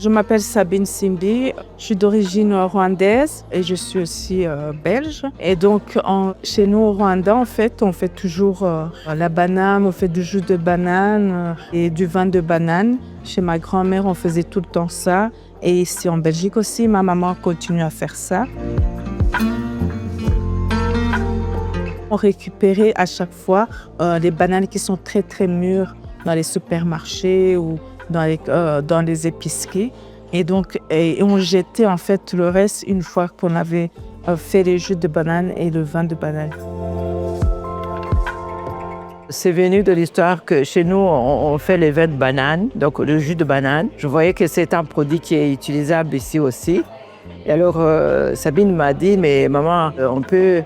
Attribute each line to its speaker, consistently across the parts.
Speaker 1: Je m'appelle Sabine Simbi, je suis d'origine rwandaise et je suis aussi belge. Et donc chez nous au Rwanda, en fait, on fait toujours la banane, on fait du jus de banane et du vin de banane. Chez ma grand-mère, on faisait tout le temps ça. Et ici en Belgique aussi, ma maman continue à faire ça. On récupérait à chaque fois les bananes qui sont très très mûres dans les supermarchés ou dans les épiceries. Et donc on jetait en fait le reste une fois qu'on avait fait les jus de banane et le vin de banane.
Speaker 2: C'est venu de l'histoire que chez nous, on fait les vins de banane, donc le jus de banane. Je voyais que c'est un produit qui est utilisable ici aussi. Et alors, Sabine m'a dit, mais maman, on peut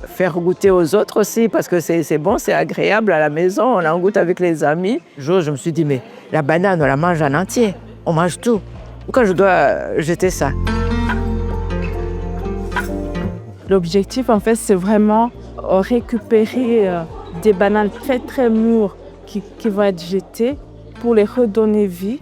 Speaker 2: faire goûter aux autres aussi parce que c'est bon, c'est agréable à la maison, on en goûte avec les amis. Un jour, je me suis dit, mais la banane, on la mange en entier, on mange tout. Pourquoi je dois jeter ça?
Speaker 1: L'objectif, en fait, c'est vraiment récupérer des bananes très très mûres qui vont être jetées pour les redonner vie.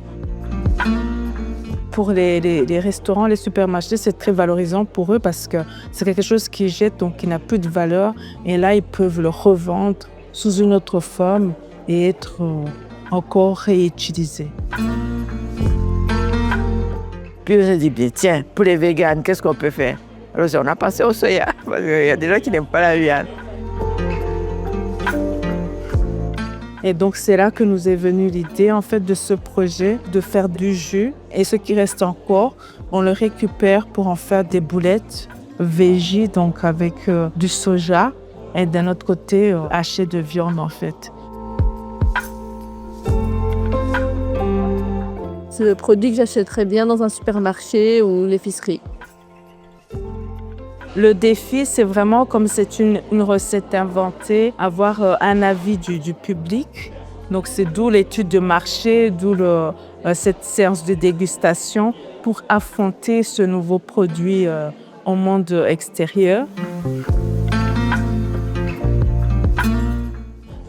Speaker 1: Pour les restaurants, les supermarchés, c'est très valorisant pour eux parce que c'est quelque chose qu'ils jettent, donc qui n'a plus de valeur. Et là, ils peuvent le revendre sous une autre forme et être encore réutilisé.
Speaker 2: Puis on s'est dit, tiens, pour les véganes, qu'est-ce qu'on peut faire? Alors on a passé au soya, parce qu'il y a des gens qui n'aiment pas la viande.
Speaker 1: Et donc c'est là que nous est venue l'idée en fait de ce projet de faire du jus. Et ce qui reste encore, on le récupère pour en faire des boulettes végé, donc avec du soja et d'un autre côté haché de viande en fait.
Speaker 3: C'est le produit que j'achèterais bien dans un supermarché ou l'épicerie.
Speaker 1: Le défi, c'est vraiment, comme c'est une recette inventée, avoir un avis du public. Donc c'est d'où l'étude de marché, d'où cette séance de dégustation pour affronter ce nouveau produit au monde extérieur.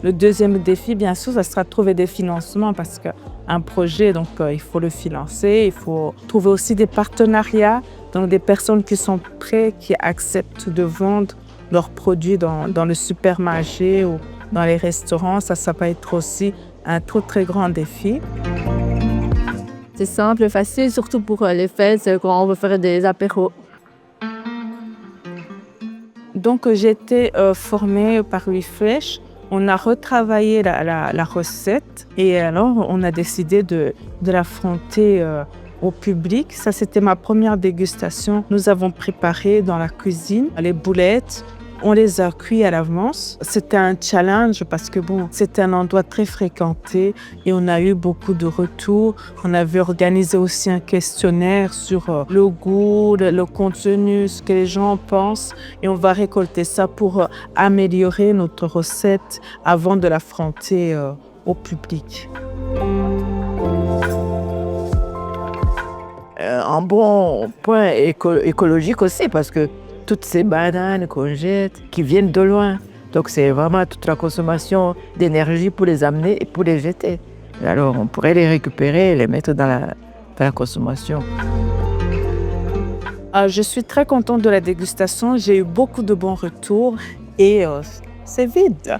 Speaker 1: Le deuxième défi, bien sûr, ça sera de trouver des financements parce qu'un projet, donc il faut le financer, il faut trouver aussi des partenariats, donc des personnes qui sont prêtes, qui acceptent de vendre leurs produits dans le supermarché ou dans les restaurants. Ça va être aussi un très grand défi.
Speaker 3: C'est simple, facile, surtout pour les fêtes, quand on veut faire des apéros.
Speaker 1: Donc j'ai été formée par Refresh. On a retravaillé la recette et alors on a décidé de l'affronter au public. Ça, c'était ma première dégustation. Nous avons préparé dans la cuisine les boulettes. On les a cuits à l'avance. C'était un challenge parce que c'était un endroit très fréquenté et on a eu beaucoup de retours. On avait organisé aussi un questionnaire sur le goût, le contenu, ce que les gens pensent. Et on va récolter ça pour améliorer notre recette avant de l'affronter au public.
Speaker 2: Un bon point écologique aussi parce que toutes ces bananes qu'on jette, qui viennent de loin. Donc c'est vraiment toute la consommation d'énergie pour les amener et pour les jeter. Alors on pourrait les récupérer et les mettre dans la consommation.
Speaker 1: Je suis très contente de la dégustation. J'ai eu beaucoup de bons retours et c'est vide.